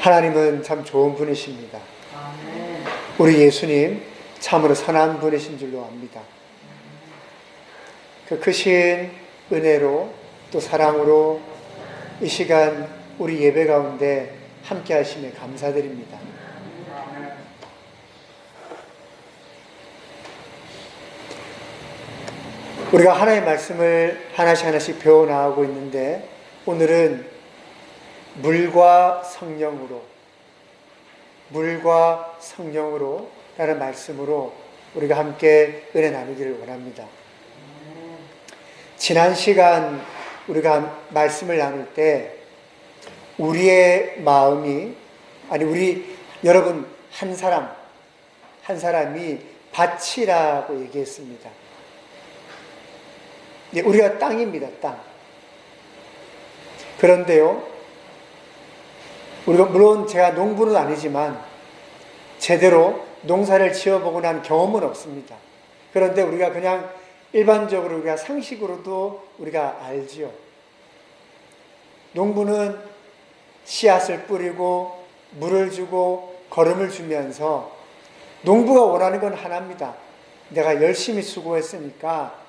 하나님은 참 좋은 분이십니다. 우리 예수님 참으로 선한 분이신 줄로 압니다. 그 크신 은혜로 또 사랑으로 이 시간 우리 예배 가운데 함께 하심에 감사드립니다. 우리가 하나의 말씀을 하나씩 하나씩 배워나가고 있는데 오늘은 물과 성령으로 라는 말씀으로 우리가 함께 은혜 나누기를 원합니다. 지난 시간 우리가 말씀을 나눌 때 우리의 마음이 여러분 한 사람이 밭이라고 얘기했습니다. 우리가 땅입니다. 땅. 그런데요, 우리가 물론 제가 농부는 아니지만 제대로 농사를 지어보고 난 경험은 없습니다. 그런데 우리가 그냥 일반적으로 우리가 상식으로도 우리가 알지요. 농부는 씨앗을 뿌리고 물을 주고 거름을 주면서 농부가 원하는 건 하나입니다. 내가 열심히 수고했으니까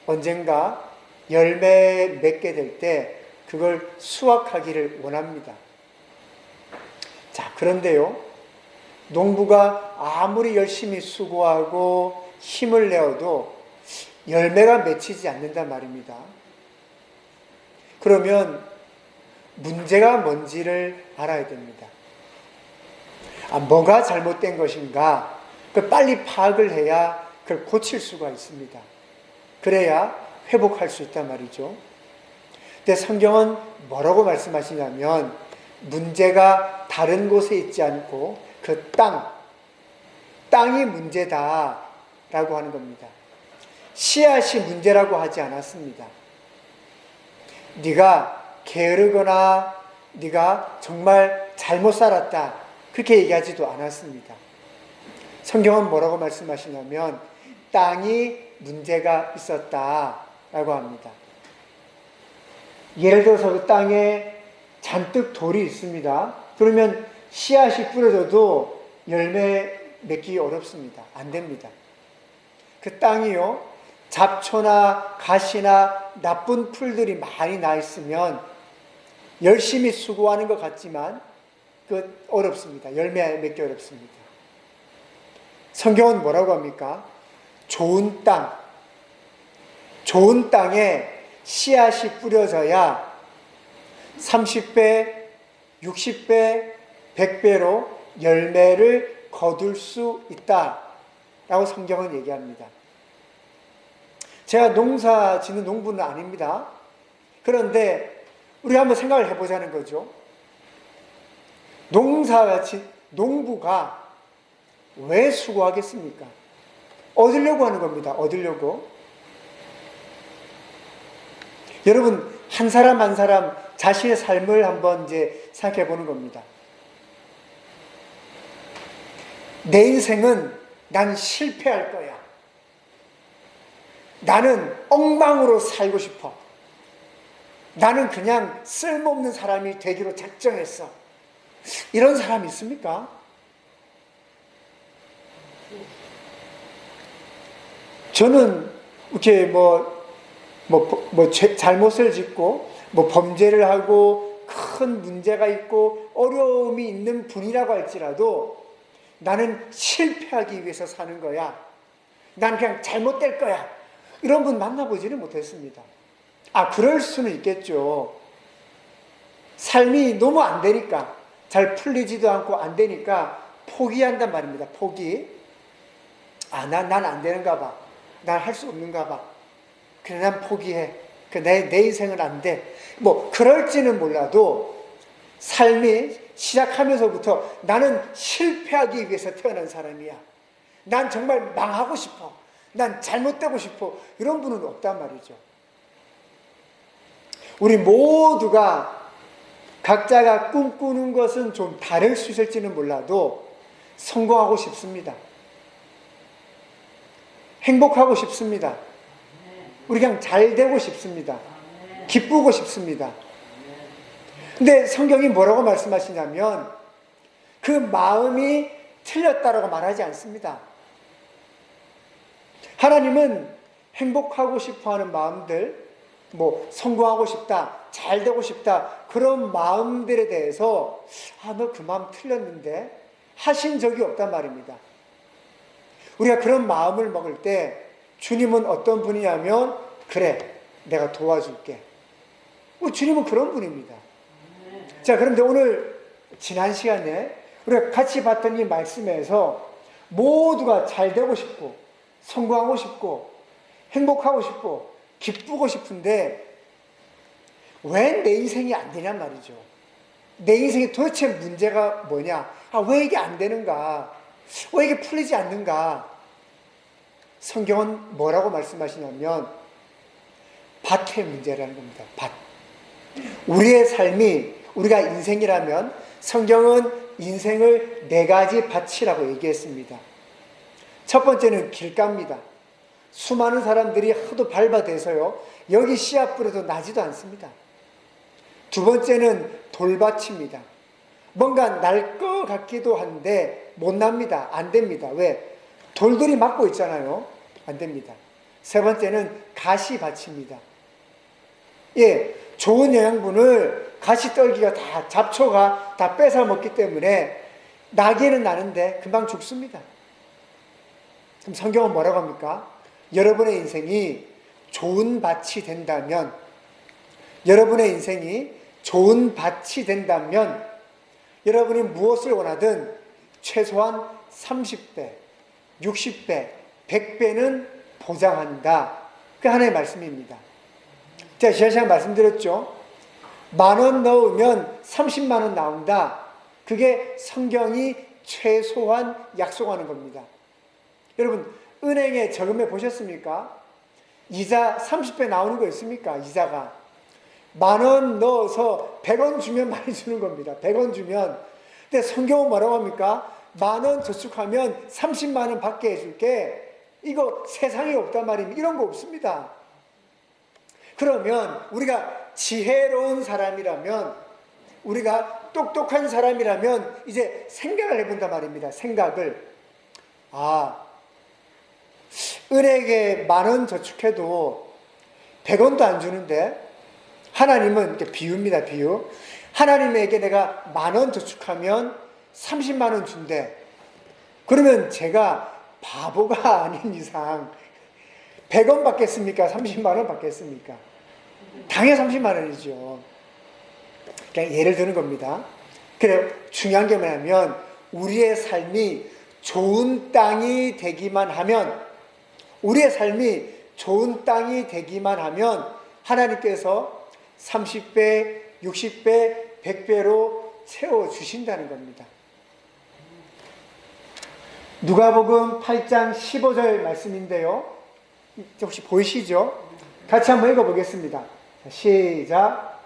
언젠가 열매 맺게 될 때 그걸 수확하기를 원합니다. 자, 그런데요, 농부가 아무리 열심히 수고하고 힘을 내어도 열매가 맺히지 않는단 말입니다. 그러면 문제가 뭔지를 알아야 됩니다. 뭐가 잘못된 것인가? 그걸 빨리 파악을 해야 그걸 고칠 수가 있습니다. 그래야 회복할 수 있단 말이죠. 근데 성경은 뭐라고 말씀하시냐면 문제가 다른 곳에 있지 않고 그 땅이 문제다라고 하는 겁니다. 씨앗이 문제라고 하지 않았습니다. 네가 게으르거나 네가 정말 잘못 살았다 그렇게 얘기하지도 않았습니다. 성경은 뭐라고 말씀하시냐면 땅이 문제가 있었다라고 합니다. 예를 들어서 그 땅에 잔뜩 돌이 있습니다. 그러면 씨앗이 뿌려져도 열매 맺기 어렵습니다. 안 됩니다. 그 땅이요, 잡초나 가시나 나쁜 풀들이 많이 나 있으면 열심히 수고하는 것 같지만 어렵습니다. 열매 맺기 어렵습니다. 성경은 뭐라고 합니까? 좋은 땅에 씨앗이 뿌려져야 30배, 60배, 100배로 열매를 거둘 수 있다라고 성경은 얘기합니다. 제가 농사 짓는 농부는 아닙니다. 그런데 우리가 한번 생각을 해보자는 거죠. 농부가 왜 수고하겠습니까? 얻으려고 하는 겁니다. 얻으려고. 여러분, 한 사람 한 사람 자신의 삶을 한번 이제 생각해 보는 겁니다. 내 인생은 난 실패할 거야. 나는 엉망으로 살고 싶어. 나는 그냥 쓸모없는 사람이 되기로 작정했어. 이런 사람이 있습니까? 저는 이렇게 잘못을 짓고 범죄를 하고 큰 문제가 있고 어려움이 있는 분이라고 할지라도 나는 실패하기 위해서 사는 거야. 난 그냥 잘못될 거야. 이런 분 만나보지는 못했습니다. 그럴 수는 있겠죠. 삶이 너무 안 되니까, 잘 풀리지도 않고 안 되니까 포기한단 말입니다. 포기. 난 안 되는가 봐. 난 할 수 없는가 봐. 그래, 난 포기해. 내 인생은 안 돼. 그럴지는 몰라도 삶이 시작하면서부터 나는 실패하기 위해서 태어난 사람이야. 난 정말 망하고 싶어. 난 잘못되고 싶어. 이런 분은 없단 말이죠. 우리 모두가 각자가 꿈꾸는 것은 좀 다를 수 있을지는 몰라도 성공하고 싶습니다. 행복하고 싶습니다. 우리 그냥 잘 되고 싶습니다. 기쁘고 싶습니다. 근데 성경이 뭐라고 말씀하시냐면 그 마음이 틀렸다라고 말하지 않습니다. 하나님은 행복하고 싶어 하는 마음들, 성공하고 싶다, 잘 되고 싶다, 그런 마음들에 대해서, 너 그 마음 틀렸는데, 하신 적이 없단 말입니다. 우리가 그런 마음을 먹을 때, 주님은 어떤 분이냐면, 그래, 내가 도와줄게. 주님은 그런 분입니다. 자, 그런데 오늘, 지난 시간에, 우리가 같이 봤던 이 말씀에서, 모두가 잘 되고 싶고, 성공하고 싶고, 행복하고 싶고, 기쁘고 싶은데 왜 내 인생이 안 되냔 말이죠. 내 인생에 도대체 문제가 뭐냐? 왜 이게 안 되는가? 왜 이게 풀리지 않는가? 성경은 뭐라고 말씀하시냐면 밭의 문제라는 겁니다. 밭. 우리의 삶이, 우리가 인생이라면 성경은 인생을 4가지 밭이라고 얘기했습니다. 첫 번째는 길가입니다. 수많은 사람들이 하도 밟아대서요, 여기 씨앗 뿌려도 나지도 않습니다. 두 번째는 돌밭입니다. 뭔가 날 것 같기도 한데 못 납니다. 안 됩니다. 왜? 돌들이 막고 있잖아요. 안 됩니다. 세 번째는 가시밭입니다. 예, 좋은 영양분을 가시떨기가 다, 잡초가 다 뺏어 먹기 때문에 나기는 나는데 금방 죽습니다. 그럼 성경은 뭐라고 합니까? 여러분의 인생이 좋은 밭이 된다면, 여러분의 인생이 좋은 밭이 된다면, 여러분이 무엇을 원하든 최소한 30배, 60배, 100배는 보장한다. 그 하나의 말씀입니다. 제가 지난 시간에 말씀드렸죠. 10,000원 넣으면 30만 원 나온다. 그게 성경이 최소한 약속하는 겁니다. 여러분, 은행에 저금해 보셨습니까? 이자 30배 나오는 거 있습니까? 이자가. 10,000원 넣어서 100원 주면 많이 주는 겁니다. 100원 주면. 근데 성경은 뭐라고 합니까? 10,000원 저축하면 30만 원 받게 해줄게. 이거 세상에 없단 말입니다. 이런 거 없습니다. 그러면 우리가 지혜로운 사람이라면, 우리가 똑똑한 사람이라면 이제 생각을 해본단 말입니다. 생각을. 은행에 10,000원 저축해도 100원도 안 주는데, 하나님은, 이렇게 비유입니다, 비유. 하나님에게 내가 10,000원 저축하면 30만 원 준대. 그러면 제가 바보가 아닌 이상 100원 받겠습니까? 30만 원 받겠습니까? 당연히 30만 원이죠. 그냥 예를 드는 겁니다. 그래요. 중요한 게 뭐냐면, 우리의 삶이 좋은 땅이 되기만 하면, 우리의 삶이 좋은 땅이 되기만 하면 하나님께서 30배, 60배, 100배로 채워주신다는 겁니다. 누가복음 8장 15절 말씀인데요. 혹시 보이시죠? 같이 한번 읽어보겠습니다. 시작.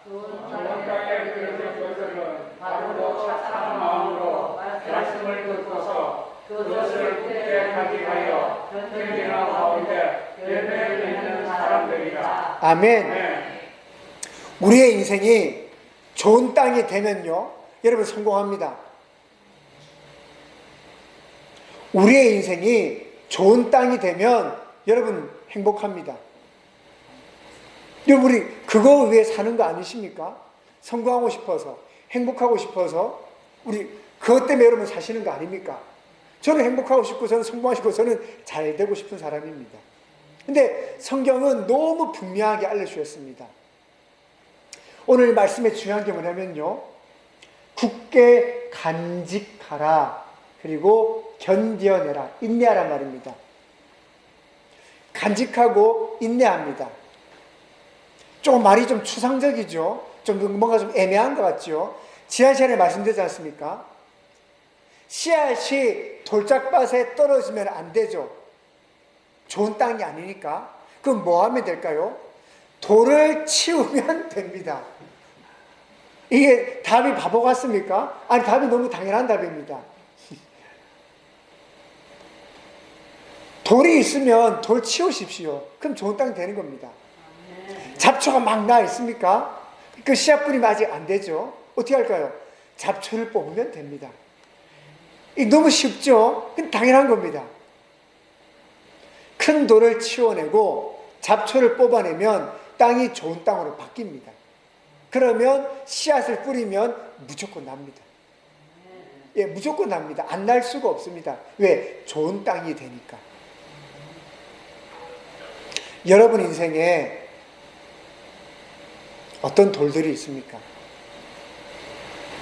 말씀을 듣고서 그것을 굳게 가져가여 전쟁이나 가운데 열매를 맺는 사람들이라. 아멘. 우리의 인생이 좋은 땅이 되면요, 여러분 성공합니다. 우리의 인생이 좋은 땅이 되면 여러분 행복합니다. 여러분, 우리 그거 위해 사는 거 아니십니까? 성공하고 싶어서, 행복하고 싶어서, 우리 그것 때문에 여러분 사시는 거 아닙니까? 저는 행복하고 싶고, 저는 성공하고 싶고, 저는 잘 되고 싶은 사람입니다. 근데 성경은 너무 분명하게 알려주셨습니다. 오늘 말씀의 중요한 게 뭐냐면요, 굳게 간직하라, 그리고 견뎌내라, 인내하란 말입니다. 간직하고 인내합니다. 조금 말이 좀 추상적이죠. 좀 뭔가 좀 애매한 것 같죠. 지난 시간에 말씀드렸지 않습니까? 씨앗이 돌짝밭에 떨어지면 안 되죠. 좋은 땅이 아니니까. 그럼 뭐 하면 될까요? 돌을 치우면 됩니다. 이게 답이 바보 같습니까? 아니, 답이 너무 당연한 답입니다. 돌이 있으면 돌 치우십시오. 그럼 좋은 땅이 되는 겁니다. 잡초가 막 나 있습니까? 그 씨앗 뿌리면 아직 안 되죠. 어떻게 할까요? 잡초를 뽑으면 됩니다. 너무 쉽죠? 당연한 겁니다. 큰 돌을 치워내고 잡초를 뽑아내면 땅이 좋은 땅으로 바뀝니다. 그러면 씨앗을 뿌리면 무조건 납니다. 예, 무조건 납니다. 안 날 수가 없습니다. 왜? 좋은 땅이 되니까. 여러분 인생에 어떤 돌들이 있습니까?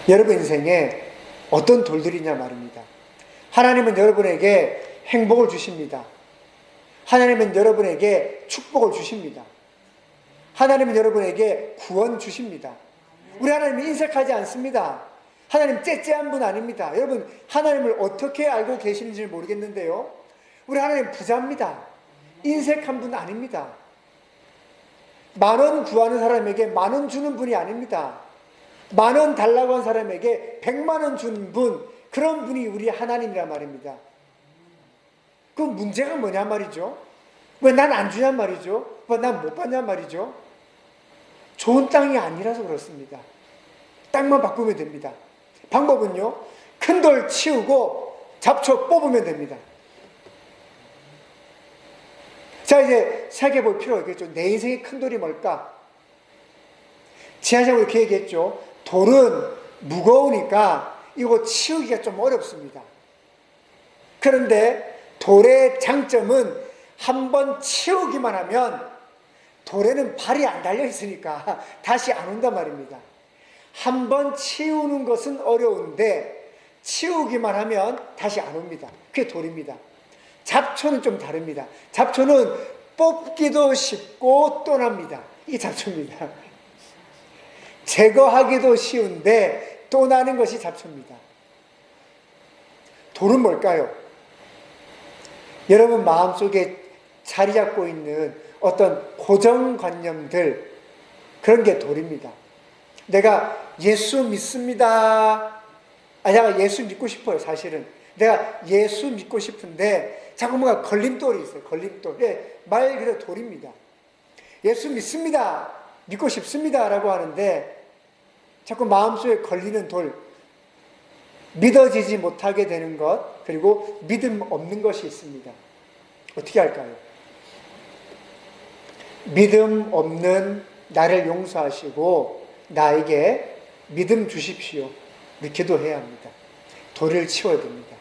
여러분 인생에 어떤 돌들이냐 말입니다. 하나님은 여러분에게 행복을 주십니다. 하나님은 여러분에게 축복을 주십니다. 하나님은 여러분에게 구원 주십니다. 우리 하나님은 인색하지 않습니다. 하나님 째째한 분 아닙니다. 여러분 하나님을 어떻게 알고 계시는지 모르겠는데요, 우리 하나님 부자입니다. 인색한 분 아닙니다. 10,000원 구하는 사람에게 10,000원 주는 분이 아닙니다. 10,000원 달라고 한 사람에게 100,000원 주는 분, 그런 분이 우리 하나님이란 말입니다. 그 문제가 뭐냐 말이죠. 왜 난 안 주냔 말이죠. 왜 난 못 받냔 말이죠. 좋은 땅이 아니라서 그렇습니다. 땅만 바꾸면 됩니다. 방법은요, 큰 돌 치우고 잡초 뽑으면 됩니다. 자, 이제 생각해 볼 필요가 있겠죠. 내 인생의 큰 돌이 뭘까? 지난주에 이렇게 얘기했죠. 돌은 무거우니까 이거 치우기가 좀 어렵습니다. 그런데 돌의 장점은 한번 치우기만 하면 돌에는 발이 안 달려 있으니까 다시 안 온단 말입니다. 한번 치우는 것은 어려운데 치우기만 하면 다시 안 옵니다. 그게 돌입니다. 잡초는 좀 다릅니다. 잡초는 뽑기도 쉽고 또 납니다. 이게 잡초입니다. 제거하기도 쉬운데 또 나는 것이 잡초입니다. 돌은 뭘까요? 여러분 마음속에 자리 잡고 있는 어떤 고정관념들, 그런 게 돌입니다. 내가 예수 믿습니다. 내가 예수 믿고 싶어요. 사실은 내가 예수 믿고 싶은데 자꾸 뭔가 걸림돌이 있어요. 걸림돌. 예, 말 그대로 돌입니다. 예수 믿습니다. 믿고 싶습니다. 라고 하는데 자꾸 마음속에 걸리는 돌, 믿어지지 못하게 되는 것, 그리고 믿음 없는 것이 있습니다. 어떻게 할까요? 믿음 없는 나를 용서하시고 나에게 믿음 주십시오. 우리 기도해야 합니다. 돌을 치워야 됩니다.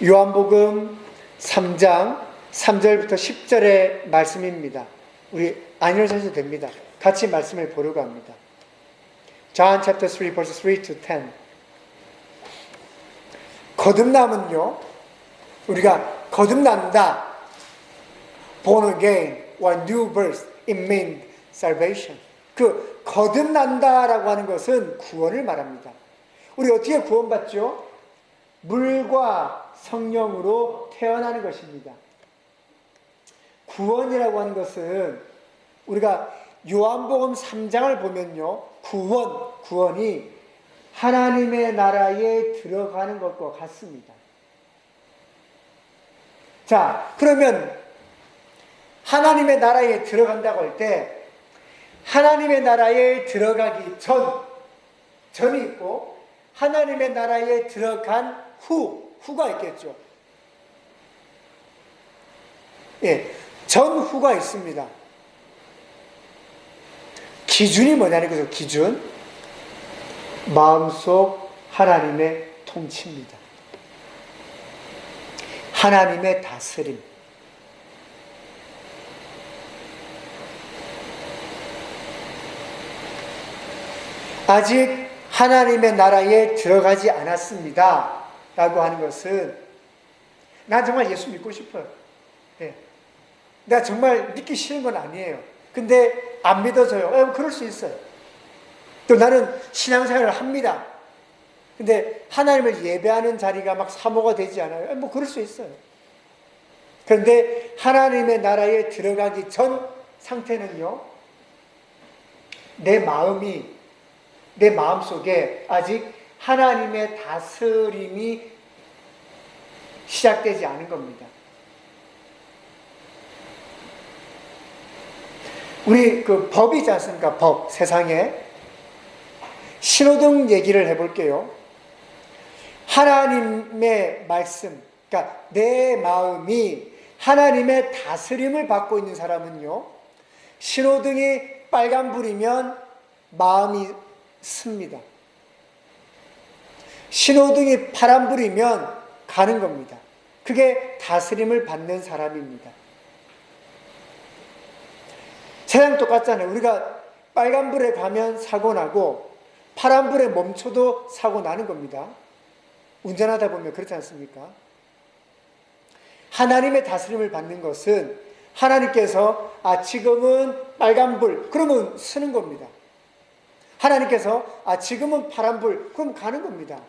요한복음 3장 3절부터 10절의 말씀입니다. 우리 안 읽으셔도 됩니다. 같이 말씀을 보려고 합니다. John chapter 3 verse 3 to 10. 거듭남은요, 우리가 거듭난다, born again or new birth, it means salvation. 그 거듭난다라고 하는 것은 구원을 말합니다. 우리 어떻게 구원받죠? 물과 성령으로 태어나는 것입니다. 구원이라고 하는 것은 우리가 요한복음 3장을 보면요, 구원이 하나님의 나라에 들어가는 것과 같습니다. 자, 그러면 하나님의 나라에 들어간다고 할 때 하나님의 나라에 들어가기 전이 있고 하나님의 나라에 들어간 후가 있겠죠. 예, 전후가 있습니다. 기준이 뭐냐는 거죠. 기준, 마음속 하나님의 통치입니다. 하나님의 다스림. 아직 하나님의 나라에 들어가지 않았습니다 라고 하는 것은, 난 정말 예수 믿고 싶어요. 예. 나 정말 믿기 싫은 건 아니에요. 근데 안 믿어져요. 그럴 수 있어요. 또 나는 신앙생활을 합니다. 근데 하나님을 예배하는 자리가 막 사모가 되지 않아요. 뭐 그럴 수 있어요. 그런데 하나님의 나라에 들어가기 전 상태는요, 내 마음속에 아직 하나님의 다스림이 시작되지 않은 겁니다. 우리 그 법이지 않습니까? 법, 세상에. 신호등 얘기를 해볼게요. 하나님의 말씀, 그러니까 내 마음이 하나님의 다스림을 받고 있는 사람은요, 신호등이 빨간불이면 마음이 씁니다. 신호등이 파란불이면 가는 겁니다. 그게 다스림을 받는 사람입니다. 세상 똑같잖아요. 우리가 빨간불에 가면 사고 나고 파란불에 멈춰도 사고 나는 겁니다. 운전하다 보면 그렇지 않습니까? 하나님의 다스림을 받는 것은 하나님께서 지금은 빨간불, 그러면 쓰는 겁니다. 하나님께서 지금은 파란불, 그럼 가는 겁니다.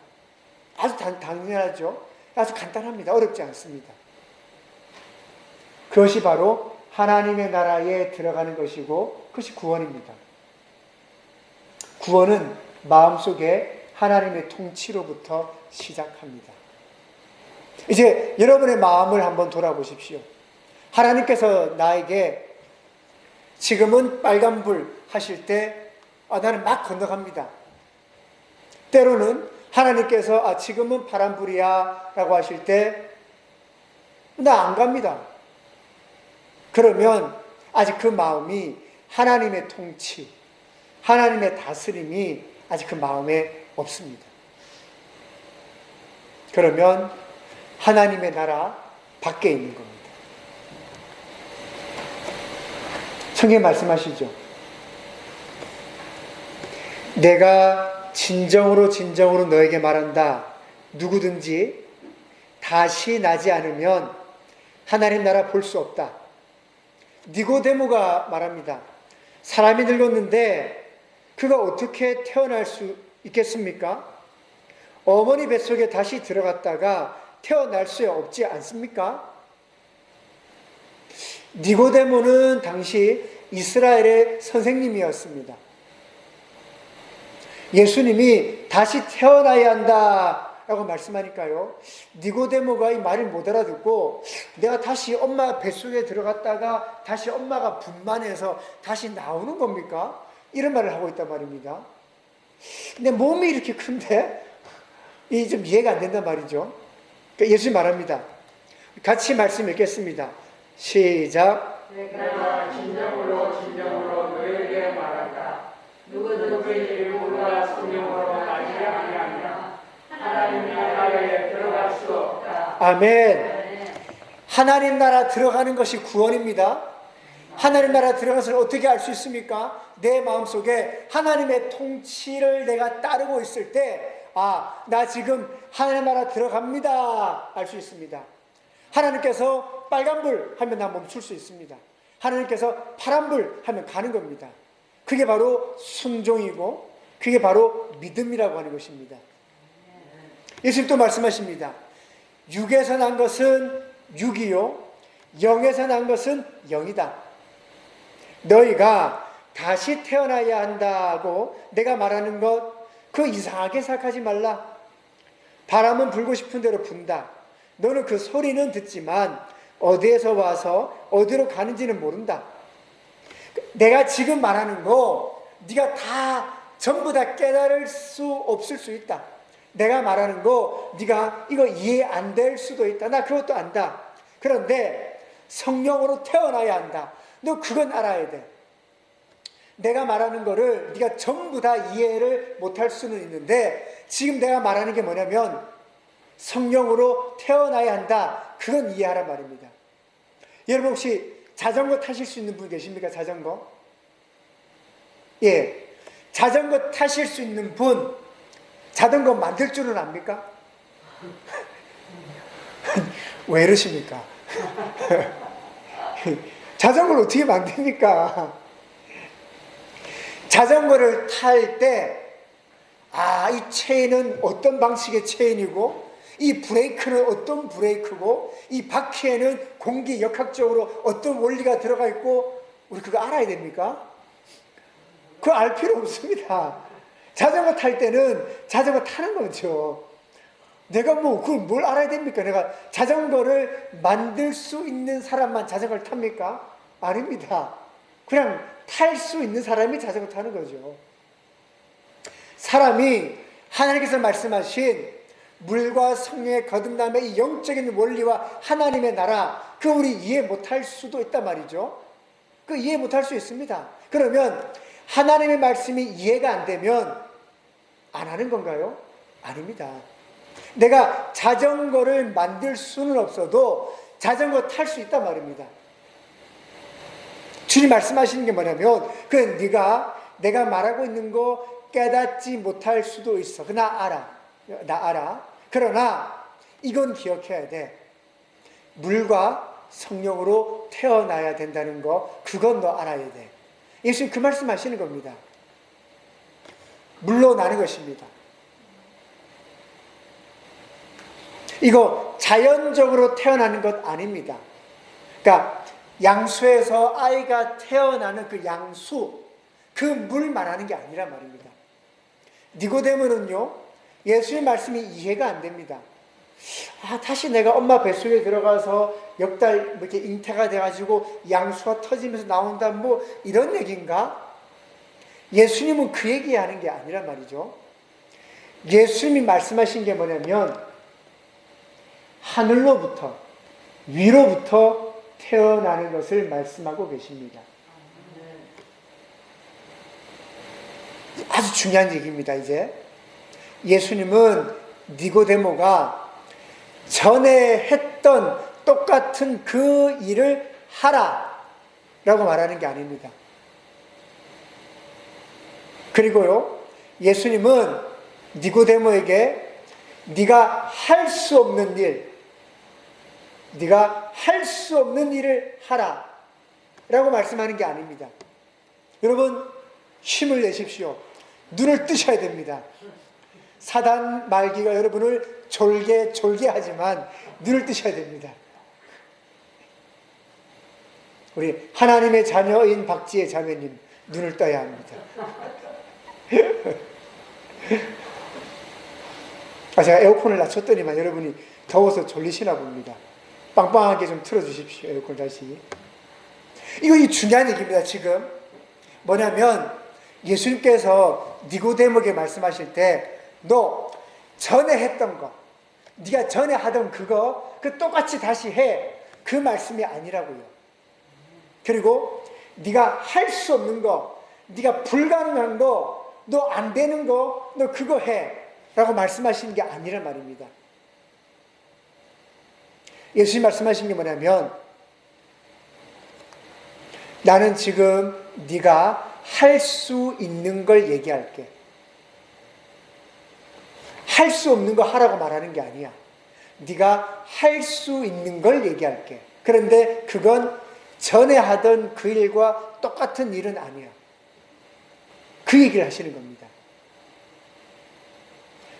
아주 당연하죠. 아주 간단합니다. 어렵지 않습니다. 그것이 바로 하나님의 나라에 들어가는 것이고 그것이 구원입니다. 구원은 마음속에 하나님의 통치로부터 시작합니다. 이제 여러분의 마음을 한번 돌아보십시오. 하나님께서 나에게 지금은 빨간불 하실 때 나는 막 건너갑니다. 때로는 하나님께서 지금은 파란불이야 라고 하실 때 나 안 갑니다. 그러면 아직 그 마음이 하나님의 통치, 하나님의 다스림이 아직 그 마음에 없습니다. 그러면 하나님의 나라 밖에 있는 겁니다. 성경에 말씀하시죠. 내가 진정으로 너에게 말한다. 누구든지 다시 나지 않으면 하나님 나라 볼 수 없다. 니고데모가 말합니다. 사람이 늙었는데 그가 어떻게 태어날 수 있겠습니까? 어머니 뱃속에 다시 들어갔다가 태어날 수 없지 않습니까? 니고데모는 당시 이스라엘의 선생님이었습니다. 예수님이 다시 태어나야 한다 라고 말씀하니까요, 니고데모가 이 말을 못 알아듣고 내가 다시 엄마 뱃속에 들어갔다가 다시 엄마가 분만해서 다시 나오는 겁니까? 이런 말을 하고 있단 말입니다. 근데 몸이 이렇게 큰데 이 좀 이해가 안 된단 말이죠. 그러니까 예수님 말합니다. 같이 말씀 읽겠습니다. 시작. 내가 진정으로 너희에게 말한다. 누구든지 일부러 성령으로 나지 아니하면 하나님 나라에 들어갈 수 없다. 아멘. 하나님 나라 들어가는 것이 구원입니다. 하나님 나라 들어가는 것을 어떻게 알 수 있습니까? 내 마음속에 하나님의 통치를 내가 따르고 있을 때 나 지금 하나님 나라 들어갑니다 알 수 있습니다. 하나님께서 빨간불 하면 나 멈출 수 있습니다. 하나님께서 파란불 하면 가는 겁니다. 그게 바로 순종이고 그게 바로 믿음이라고 하는 것입니다. 예수님 또 말씀하십니다. 육에서 난 것은 육이요 영에서 난 것은 영이다. 너희가 다시 태어나야 한다고 내가 말하는 것 그거 이상하게 생각하지 말라. 바람은 불고 싶은 대로 분다. 너는 그 소리는 듣지만 어디에서 와서 어디로 가는지는 모른다. 내가 지금 말하는 거 네가 다 전부 다 깨달을 수 없을 수 있다. 내가 말하는 거 네가 이거 이해 안 될 수도 있다. 나 그것도 안다. 그런데 성령으로 태어나야 한다. 너 그건 알아야 돼. 내가 말하는 거를 네가 전부 다 이해를 못할 수는 있는데 지금 내가 말하는 게 뭐냐면 성령으로 태어나야 한다. 그건 이해하란 말입니다. 여러분 혹시 자전거 타실 수 있는 분 계십니까? 자전거? 예. 자전거 타실 수 있는 분 자전거 만들 줄은 압니까? 왜 이러십니까? 자전거를 어떻게 만듭니까? 자전거를 탈 때, 이 체인은 어떤 방식의 체인이고, 이 브레이크는 어떤 브레이크고, 이 바퀴에는 공기 역학적으로 어떤 원리가 들어가 있고, 우리 그거 알아야 됩니까? 그거 알 필요 없습니다. 자전거 탈 때는 자전거 타는 거죠. 내가 그걸 뭘 알아야 됩니까? 내가 자전거를 만들 수 있는 사람만 자전거를 탑니까? 아닙니다. 그냥 탈 수 있는 사람이 자전거 타는 거죠. 사람이 하나님께서 말씀하신 물과 성령의 거듭남의 이 영적인 원리와 하나님의 나라, 그 우리 이해 못할 수도 있단 말이죠. 그 이해 못할 수 있습니다. 그러면 하나님의 말씀이 이해가 안 되면 안 하는 건가요? 아닙니다. 내가 자전거를 만들 수는 없어도 자전거 탈 수 있단 말입니다. 주님 말씀하시는 게 뭐냐면, 그 내가 말하고 있는 거 깨닫지 못할 수도 있어. 나 알아. 그러나 이건 기억해야 돼. 물과 성령으로 태어나야 된다는 거, 그건 너 알아야 돼. 예수님 그 말씀 하시는 겁니다. 물로 나는 것입니다. 이거 자연적으로 태어나는 것 아닙니다. 그러니까 양수에서 아이가 태어나는 그 양수, 그 물 말하는 게 아니란 말입니다. 니고데모는요, 예수의 말씀이 이해가 안 됩니다. 다시 내가 엄마 뱃속에 들어가서 몇 달 이렇게 잉태가 돼가지고 양수가 터지면서 나온다, 뭐 이런 얘기인가? 예수님은 그 얘기하는 게 아니란 말이죠. 예수님이 말씀하신 게 뭐냐면, 하늘로부터, 위로부터 태어나는 것을 말씀하고 계십니다. 아주 중요한 얘기입니다. 이제 예수님은 니고데모가 전에 했던 똑같은 그 일을 하라 라고 말하는 게 아닙니다. 그리고요, 예수님은 니고데모에게 네가 할 수 없는 일을 하라 라고 말씀하는 게 아닙니다. 여러분, 힘을 내십시오. 눈을 뜨셔야 됩니다. 사단 말기가 여러분을 졸게하지만 눈을 뜨셔야 됩니다. 우리 하나님의 자녀인 박지혜 자매님, 눈을 떠야 합니다. 제가 에어컨을 낮췄더니만 여러분이 더워서 졸리시나 봅니다. 빵빵하게 좀 틀어주십시오. 에어컨 다시. 이거 중요한 얘기입니다. 지금 뭐냐면, 예수님께서 니고데모에게 말씀하실 때 너 전에 했던 거, 네가 전에 하던 그거 똑같이 다시 해, 그 말씀이 아니라고요. 그리고 네가 할 수 없는 거, 네가 불가능한 거, 너 안 되는 거, 너 그거 해 라고 말씀하시는 게 아니란 말입니다. 예수님 말씀하신 게 뭐냐면, 나는 지금 네가 할 수 있는 걸 얘기할게. 할 수 없는 거 하라고 말하는 게 아니야. 네가 할 수 있는 걸 얘기할게. 그런데 그건 전에 하던 그 일과 똑같은 일은 아니야. 그 얘기를 하시는 겁니다.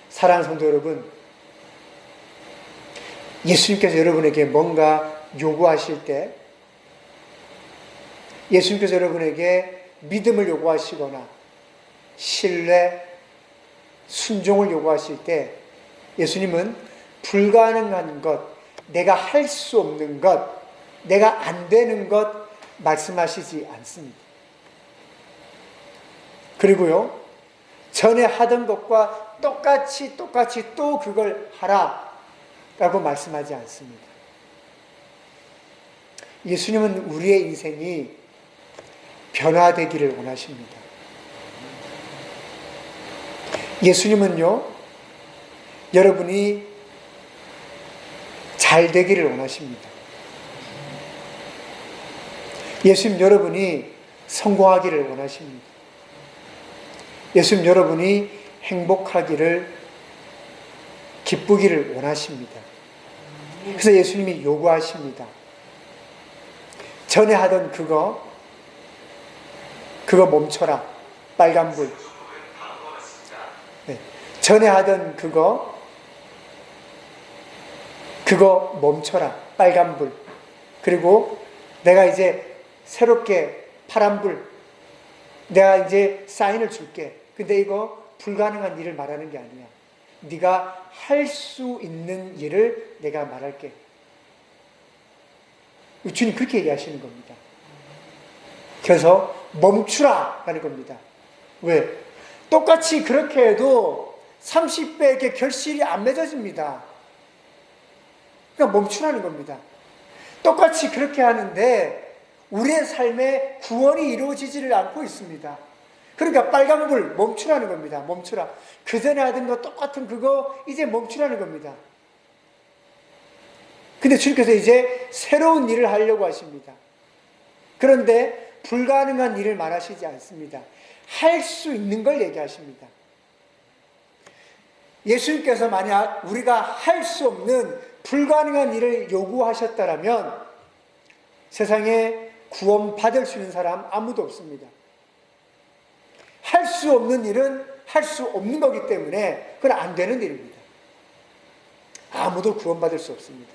사랑하는 성도 여러분, 예수님께서 여러분에게 뭔가 요구하실 때, 예수님께서 여러분에게 믿음을 요구하시거나 신뢰, 순종을 요구하실 때, 예수님은 불가능한 것, 내가 할 수 없는 것, 내가 안 되는 것 말씀하시지 않습니다. 그리고요, 전에 하던 것과 똑같이 또 그걸 하라 라고 말씀하지 않습니다. 예수님은 우리의 인생이 변화되기를 원하십니다. 예수님은요, 여러분이 잘 되기를 원하십니다. 예수님 여러분이 성공하기를 원하십니다. 예수님 여러분이 행복하기를, 기쁘기를 원하십니다. 그래서 예수님이 요구하십니다. 전에 하던 그거 멈춰라. 빨간불. 네. 전에 하던 그거 멈춰라. 빨간불. 그리고 내가 이제 새롭게 파란불. 내가 이제 사인을 줄게. 근데 이거 불가능한 일을 말하는 게 아니야. 네가 할 수 있는 일을 내가 말할게. 주님 그렇게 얘기하시는 겁니다. 그래서 멈추라 하는 겁니다. 왜? 똑같이 그렇게 해도 30배에게 결실이 안 맺어집니다. 그러니까 멈추라는 겁니다. 똑같이 그렇게 하는데 우리의 삶에 구원이 이루어지지를 않고 있습니다. 그러니까 빨간불 멈추라는 겁니다. 멈추라. 그전에 하던 거 똑같은 그거 이제 멈추라는 겁니다. 근데 주님께서 이제 새로운 일을 하려고 하십니다. 그런데 불가능한 일을 말하시지 않습니다. 할 수 있는 걸 얘기하십니다. 예수님께서 만약 우리가 할 수 없는 불가능한 일을 요구하셨다면 세상에 구원받을 수 있는 사람 아무도 없습니다. 할 수 없는 일은 할 수 없는 거기 때문에 그건 안 되는 일입니다. 아무도 구원받을 수 없습니다.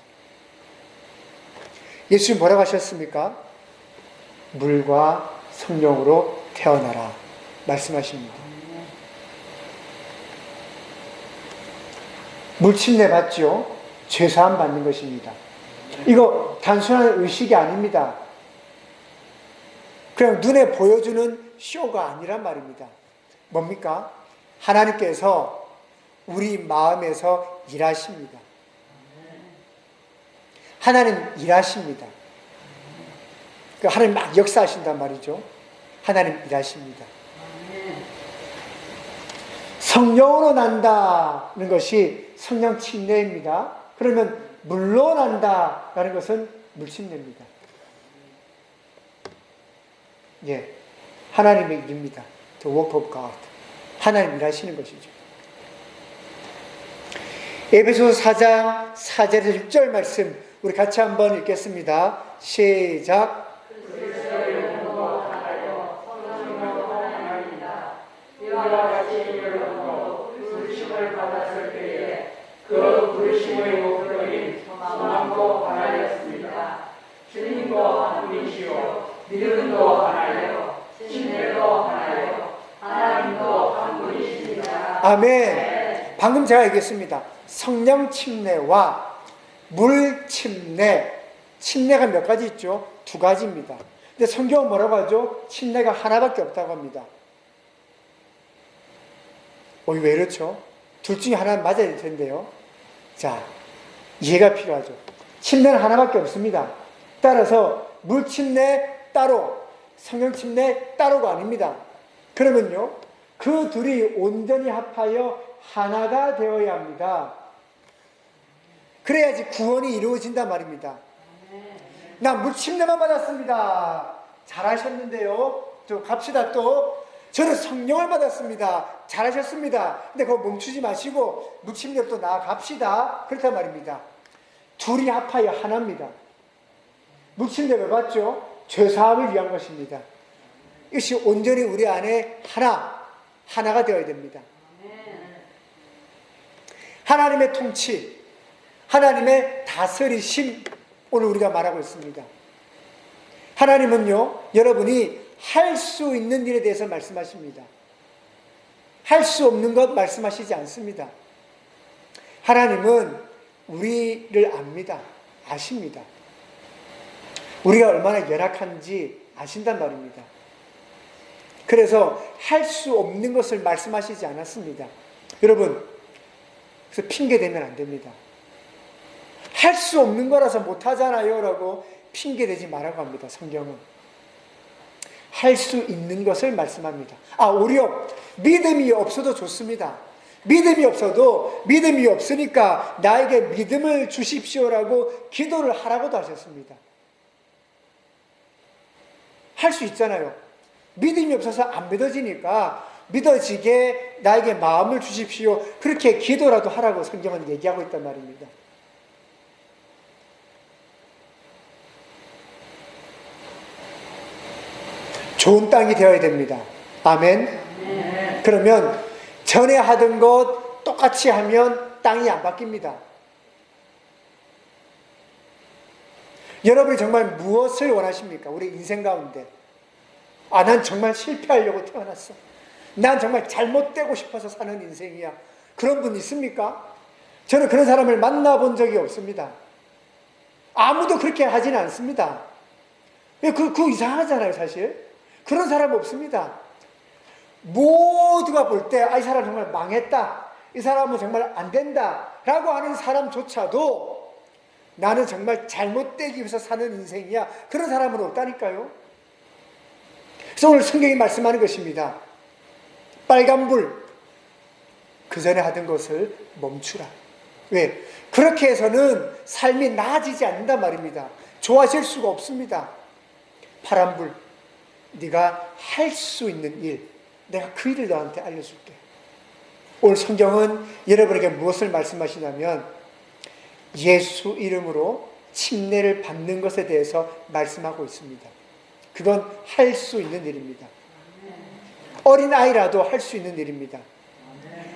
예수님 뭐라고 하셨습니까? 물과 성령으로 태어나라 말씀하십니다. 물침내 받죠? 죄사함 받는 것입니다. 이거 단순한 의식이 아닙니다. 그냥 눈에 보여주는 쇼가 아니란 말입니다. 뭡니까? 하나님께서 우리 마음에서 일하십니다. 하나님 일하십니다. 하나님 막 역사하신단 말이죠. 하나님 일하십니다. 성령으로 난다는 것이 성령 침례입니다. 그러면 물로 난다라는 것은 물침례입니다. 예, 하나님의 일입니다. The work of God. 하나님 일하시는 것이죠. 에베소서 4장 4절에서 6절 말씀 우리 같이 한번 읽겠습니다. 시작. 그 부르심의 목표인 소망도 하나였습니다. 주님도 한 분이시요 믿음도 하나요 침례도 하나요 하나님도 한 분이십니다. 아멘. 방금 제가 얘기했습니다. 성령 침례와 물 침례. 침례가 몇 가지 있죠? 두 가지입니다. 근데 성경은 뭐라고 하죠? 침례가 하나밖에 없다고 합니다. 왜 이렇죠? 둘 중에 하나는 맞아야 될 텐데요. 자, 이해가 필요하죠. 침례는 하나밖에 없습니다. 따라서 물 침례 따로, 성령 침례 따로가 아닙니다. 그러면요, 그 둘이 온전히 합하여 하나가 되어야 합니다. 그래야지 구원이 이루어진단 말입니다. 나 물 침례만 받았습니다. 잘하셨는데요. 또 갑시다 또. 저는 성령을 받았습니다. 잘하셨습니다. 근데 그거 멈추지 마시고 묵침력 또 나아갑시다. 그렇단 말입니다. 둘이 합하여 하나입니다. 묵침력 왜 받죠? 죄사함을 위한 것입니다. 이것이 온전히 우리 안에 하나가 되어야 됩니다. 하나님의 통치, 하나님의 다스리심, 오늘 우리가 말하고 있습니다. 하나님은요, 여러분이 할 수 있는 일에 대해서 말씀하십니다. 할 수 없는 것 말씀하시지 않습니다. 하나님은 우리를 압니다. 아십니다. 우리가 얼마나 열악한지 아신단 말입니다. 그래서 할 수 없는 것을 말씀하시지 않았습니다. 여러분, 그래서 핑계 대면 안 됩니다. 할 수 없는 거라서 못하잖아요 라고 핑계 대지 말라고 합니다. 성경은. 할 수 있는 것을 말씀합니다. 오히려 믿음이 없어도 좋습니다. 믿음이 없으니까 나에게 믿음을 주십시오라고 기도를 하라고도 하셨습니다. 할 수 있잖아요. 믿음이 없어서 안 믿어지니까 믿어지게 나에게 마음을 주십시오. 그렇게 기도라도 하라고 성경은 얘기하고 있단 말입니다. 좋은 땅이 되어야 됩니다. 아멘. 그러면 전에 하던 것 똑같이 하면 땅이 안 바뀝니다. 여러분이 정말 무엇을 원하십니까? 우리 인생 가운데. 난 정말 실패하려고 태어났어. 난 정말 잘못되고 싶어서 사는 인생이야. 그런 분 있습니까? 저는 그런 사람을 만나본 적이 없습니다. 아무도 그렇게 하지는 않습니다. 그거 이상하잖아요, 사실. 그런 사람 없습니다. 모두가 볼 때, 이 사람 정말 망했다. 이 사람은 정말 안 된다라고 하는 사람조차도 나는 정말 잘못되기 위해서 사는 인생이야, 그런 사람은 없다니까요. 그래서 오늘 성경이 말씀하는 것입니다. 빨간불, 그 전에 하던 것을 멈추라. 왜? 그렇게 해서는 삶이 나아지지 않는단 말입니다. 좋아질 수가 없습니다. 파란불, 네가 할 수 있는 일, 내가 그 일을 너한테 알려줄게. 오늘 성경은 여러분에게 무엇을 말씀하시냐면 예수 이름으로 침례를 받는 것에 대해서 말씀하고 있습니다. 그건 할 수 있는 일입니다. 어린아이라도 할 수 있는 일입니다.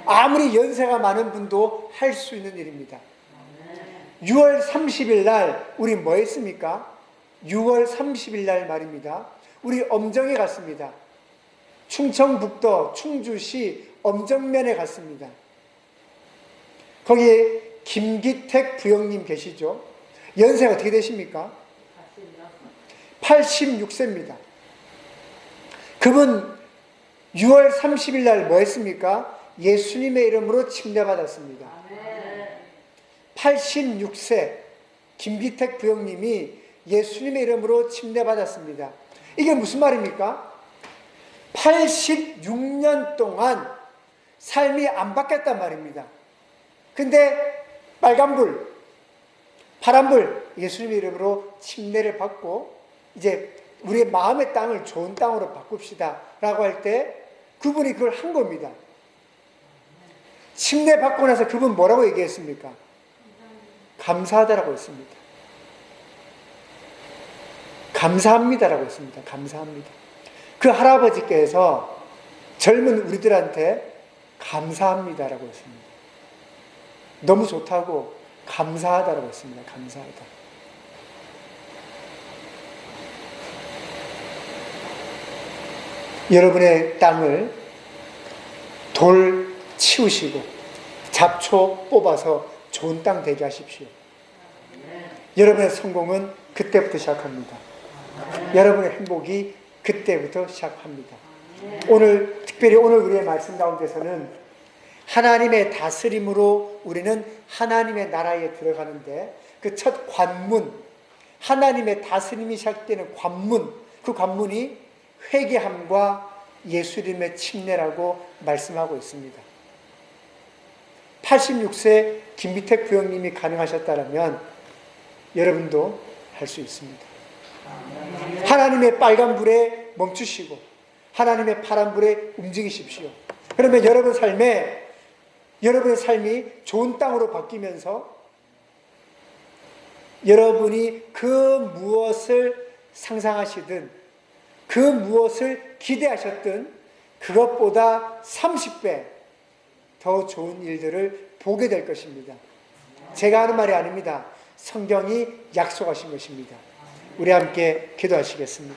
아무리 연세가 많은 분도 할 수 있는 일입니다. 6월 30일 날 우리 뭐 했습니까? 6월 30일 날 말입니다. 우리 엄정에 갔습니다. 충청북도 충주시 엄정면에 갔습니다. 거기에 김기택 부형님 계시죠? 연세가 어떻게 되십니까? 86세입니다. 그분 6월 30일 날 뭐 했습니까? 예수님의 이름으로 침례받았습니다. 86세 김기택 부형님이 예수님의 이름으로 침례받았습니다. 이게 무슨 말입니까? 86년 동안 삶이 안 바뀌었단 말입니다. 근데 빨간불, 파란불, 예수님의 이름으로 침례를 받고 이제 우리의 마음의 땅을 좋은 땅으로 바꿉시다 라고 할 때 그분이 그걸 한 겁니다. 침례 받고 나서 그분 뭐라고 얘기했습니까? 감사하다라고 했습니다. 감사합니다라고 했습니다. 감사합니다. 그 할아버지께서 젊은 우리들한테 감사합니다라고 했습니다. 너무 좋다고 감사하다라고 했습니다. 감사하다. 여러분의 땅을 돌 치우시고 잡초 뽑아서 좋은 땅 되게 하십시오. 여러분의 성공은 그때부터 시작합니다. 여러분의 행복이 그때부터 시작합니다. 오늘 특별히 오늘 우리의 말씀 가운데서는 하나님의 다스림으로 우리는 하나님의 나라에 들어가는데 그 첫 관문, 하나님의 다스림이 시작되는 관문, 그 관문이 회개함과 예수님의 침례라고 말씀하고 있습니다. 86세 김미택 부형님이 가능하셨다면 여러분도 할 수 있습니다. 하나님의 빨간불에 멈추시고 하나님의 파란불에 움직이십시오. 그러면 여러분의 삶이 좋은 땅으로 바뀌면서 여러분이 그 무엇을 상상하시든 그 무엇을 기대하셨든 그것보다 30배 더 좋은 일들을 보게 될 것입니다. 제가 하는 말이 아닙니다. 성경이 약속하신 것입니다. 우리 함께 기도하시겠습니다.